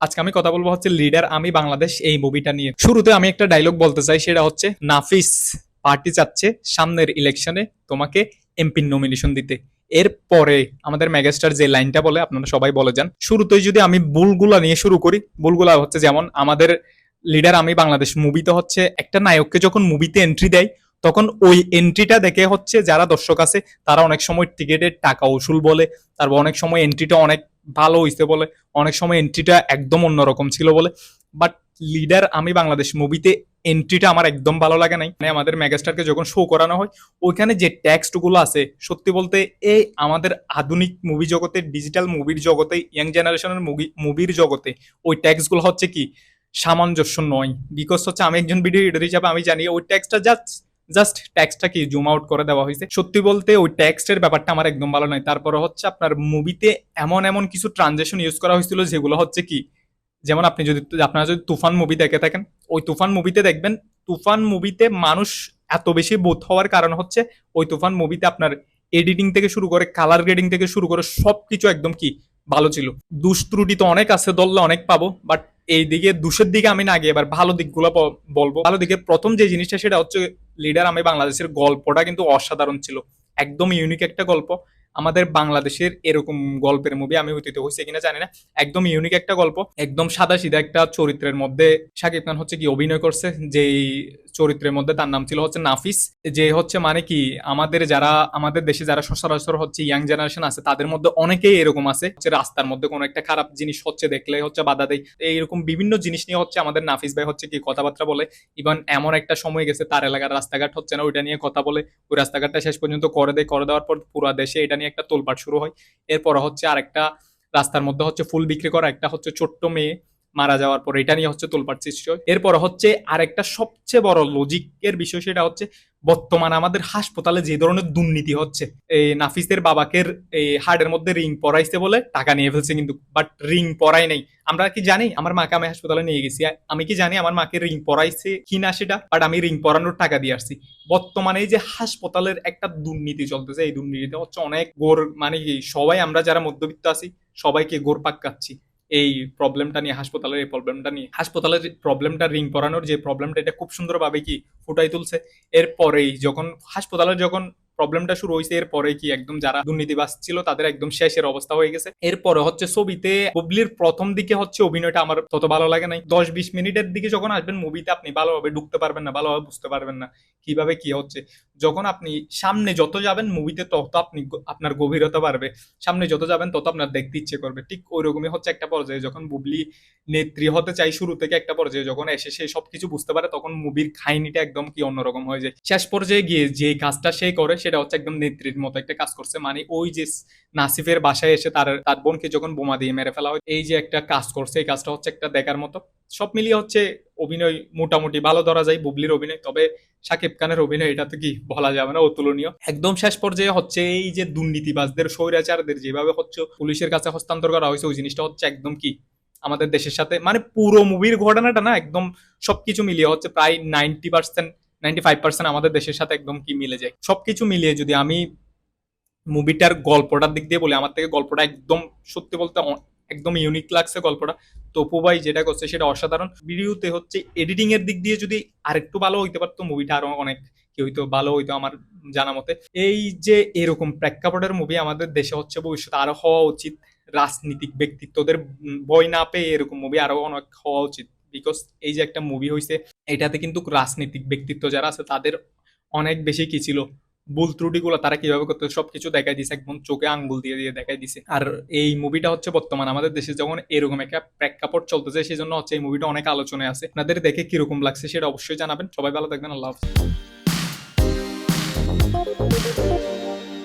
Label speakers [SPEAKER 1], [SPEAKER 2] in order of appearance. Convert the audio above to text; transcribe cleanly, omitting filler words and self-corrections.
[SPEAKER 1] আজকে আমি কথা বলবো হচ্ছে লিডার আমি বাংলাদেশ এই মুভিটা নিয়ে। শুরুতে আমি একটা ডায়লগ বলতে চাই, সেটা হচ্ছে নাফিস পার্টি চাচ্ছে সামনের ইলেকশনে তোমাকে এমপির নমিনেশন দিতে। এরপরে আমাদের মেগাস্টার যে লাইনটা বলে আপনারা সবাই বলে যান। শুরুতেই যদি আমি বুলগুলা নিয়ে শুরু করি, বুলগুলা হচ্ছে যেমন আমাদের লিডার আমি বাংলাদেশ মুভিতে হচ্ছে একটা নায়ককে যখন মুভিতে এন্ট্রি দেয় তখন ওই এন্ট্রিটা দেখে হচ্ছে যারা দর্শক আছে তারা অনেক সময় টিকিটের টাকা উসুল বলে, তারপর অনেক সময় এন্ট্রিটা অনেক ভালো হইছে বলে, অনেক সময় এন্ট্রিটা একদম অন্যরকম ছিল বলে। বাট লিডার আমি বাংলাদেশ মুভিতে এন্ট্রিটা আমার একদম ভালো লাগে নাই। মানে আমাদের মেগাস্টারকে যখন শো করানো হয় ওইখানে যে টেক্সট গুলো আছে, সত্যি বলতে এই আমাদের আধুনিক মুভি জগতে, ডিজিটাল মুভির জগতে, ইয়াং জেনারেশনের মুভির জগতে ওই টেক্সট গুলো হচ্ছে কি সামঞ্জস্য নয়। বিকজ হচ্ছে আমি একজন ভিডিও এডিটর হিসাবে আমি জানি ওই টেক্সটটা জাস্ট টেক্সটটা কি জুম আউট করে দেওয়া হয়েছে। সত্যি বলতে ওই টেক্সটের ব্যাপারটা আমার একদম ভালো নয়। তারপরে হচ্ছে আপনার মুভিতে এমন এমন কিছু ট্রানজেকশন ইউজ করা হয়েছিল যেগুলো হচ্ছে কি, যেমন আপনারা যদি তুফান মুভি দেখে থাকেন, ওই তুফান মুভিতে দেখবেন, তুফান মুভিতে মানুষ এত বেশি বোধ হওয়ার কারণ হচ্ছে ওই তুফান মুভিতে আপনার এডিটিং থেকে শুরু করে কালার গ্রেডিং থেকে শুরু করে সবকিছু একদম কি ভালো ছিল। দুষ ত্রুটি তো অনেক আছে, ধরলে অনেক পাবো, বাট এই দিকে দুষের দিকে আমি না গিয়ে এবার ভালো দিকগুলো বলবো। ভালো দিকে প্রথম যে জিনিসটা সেটা হচ্ছে লিডার আমি বাংলাদেশের গল্পটা কিন্তু অসাধারণ ছিল, একদম ইউনিক একটা গল্প। আমাদের বাংলাদেশের এরকম গল্পের মুভি আমি অতীতে হয়েছে কিনা জানি না, একদম ইউনিক একটা গল্প, একদম সাদা সিধা একটা চরিত্রের মধ্যে শাকিব খান হচ্ছে কি অভিনয় করছে। যেই চরিত্রের মধ্যে তার নাম ছিল হচ্ছে নাফিস, যে হচ্ছে মানে কি আমাদের দেশে যারা সচরাচর হচ্ছে ইয়াং জেনারেশন আছে তাদের মধ্যে অনেকেই এরকম আছে, হচ্ছে রাস্তার মধ্যে কোনো একটা খারাপ জিনিস হচ্ছে দেখলে হচ্ছে বাধা দেয়, এইরকম বিভিন্ন জিনিস নিয়ে হচ্ছে আমাদের নাফিস ভাই হচ্ছে কি কথাবার্তা বলে। ইভেন এমন একটা সময় গেছে তার এলাকার রাস্তাঘাট হচ্ছে না, ওইটা নিয়ে কথা বলে, ওই রাস্তাঘাটটা শেষ পর্যন্ত করে দেওয়ার পর পুরো দেশে এটা নিয়ে একটা তোলপাড় শুরু হয়। এরপর হচ্ছে আরেকটা রাস্তার মধ্যে হচ্ছে ফুল বিক্রি করা একটা হচ্ছে ছোট্ট মেয়ে মারা যাওয়ার পর এটা নিয়ে হচ্ছে তোলপাড় সৃষ্টি হয়। এরপর হচ্ছে আরেকটা সবচেয়ে বড় লজিকের বিষয়, সেটা হচ্ছে বর্তমানে আমাদের হাসপাতালে যে ধরনের দুর্নীতি হচ্ছে। এই নাফিসের বাবাকে এই হার্টের মধ্যে রিং পরাইছে বলে টাকা নিয়ে ফেলছে, কিন্তু বাট রিং পরাই নাই। আমরা কি জানি আমার মাকে আমি হাসপাতালে নিয়ে গেছি, আমি কি জানি আমার মাকে রিং পরাইছে কিনা সেটা, বাট আমি রিং পরানোর টাকা দিয়ে আসছি। বর্তমানে এই যে হাসপাতালের একটা দুর্নীতি চলতেছে, এই দুর্নীতিতে হচ্ছে অনেক গোর, মানে কি সবাই আমরা যারা মধ্যবিত্ত আছি সবাইকে গোর পাক কাচ্ছি এই প্রবলেমটা নিয়ে। হাসপাতালের প্রবলেমটা রিং পরানোর যে প্রবলেমটা, এটা খুব সুন্দরভাবে কি ফুটাই তুলছে। এরপরেই যখন হাসপাতালের যখন প্রবলেমটা শুরু হয়েছে, এরপরে কি একদম যারা দুর্নীতিবাজ ছিল তাদের একদম শেষের অবস্থা হয়ে গেছে। এরপরে হচ্ছে ছবিতে বুবলির প্রথম দিকে হচ্ছে অভিনয়টা আমার তত ভালো লাগে নাই। 10-20 মিনিটের দিকে যখন আসবেন মুভিতে আপনি ভালোভাবে ঢুকতে পারবেন না, ভালোভাবে বুঝতে পারবেন না কিভাবে কি হচ্ছে। যখন আপনি সামনে যত যাবেন মুভিতে তত আপনার গভীরতা বাড়বে, সামনে যত যাবেন তত আপনার দেখতে ইচ্ছে করবে। ঠিক ওইরকমই হচ্ছে একটা পর্যায়ে যখন বুবলি নেত্রী হতে চাই শুরু থেকে, একটা পর্যায়ে যখন এসে সে সবকিছু বুঝতে পারে তখন মুভির কাহিনীটা একদম কি অন্যরকম হয়ে যায়। শেষ পর্যায়ে গিয়ে যে কাজটা সে করে সেটা হচ্ছে একদম নেত্রীর মতো একটা কাজ করছে। মানে ওই যে নাসিফের বাসায় এসে তার বোনকে যখন বোমা দিয়ে মেরে ফেলা হয়, এই যে একটা কাজ করছে, এই কাজটা হচ্ছে একটা দেখার মতো। সব মিলিয়ে হচ্ছে অভিনয় মোটামুটি ভালো ধরা যায় বুবলির অভিনয়, তবে শাকিব খানের অভিনয় এটা তো কি বলা যাবে না, অতুলনীয়। একদম শেষ পর্যায়ে হচ্ছে এই যে দুর্নীতিবাজদের স্বৈরাচারদের যেভাবে হচ্ছে পুলিশের কাছে হস্তান্তর করা হয়েছে, ওই জিনিসটা হচ্ছে একদম কি আমাদের দেশের সাথে, মানে পুরো মুভির ঘটনাটা না একদম সবকিছু মিলিয়ে হচ্ছে প্রায় 90%-95% আমাদের দেশের সাথে একদম কি মিলে যায়। সবকিছু মিলিয়ে যদি আমি মুভিটার গল্পটার দিক দিয়ে বলি, আমার থেকে গল্পটা একদম সত্যি বলতে একদম ইউনিক লাগছে গল্পটা। তপু ভাই যেটা করছে সেটা অসাধারণ। ভিডিওতে হচ্ছে এডিটিং এর দিক দিয়ে যদি আরেকটু ভালো হইতে পারতো মুভিটা আরো অনেক কি হইতো, ভালো হইতো আমার জানা মতে। এই যে এরকম প্রেক্ষাপটের মুভি আমাদের দেশে হচ্ছে ভবিষ্যতে আরো হওয়া উচিত। রাজনীতিক ব্যক্তিত্বদের ভয় না পেয়ে এরকম মুভি আরো অনেক হওয়া উচিত। বিকজ এই যে একটা মুভি হয়েছে এটাতে কিন্তু রাজনীতিক ব্যক্তিত্ব যারা আছে তাদের অনেক বেশি কি ছিল ভুল ত্রুটিগুলো তারা কিভাবে করতে সবকিছু দেখাই দিছে, একদম চোখে আঙ্গুল দিয়ে দিয়ে দেখাই দিছে। আর এই মুভিটা হচ্ছে বর্তমান আমাদের দেশে যখন এরকম একটা প্রেক্ষাপট চলতেছে সেই জন্য হচ্ছে এই মুভিটা অনেক আলোচনায় আছে। আপনাদের দেখে কিরকম লাগছে সেটা অবশ্যই জানাবেন। সবাই ভালো থাকবেন, আল্লাহ হাফেজ।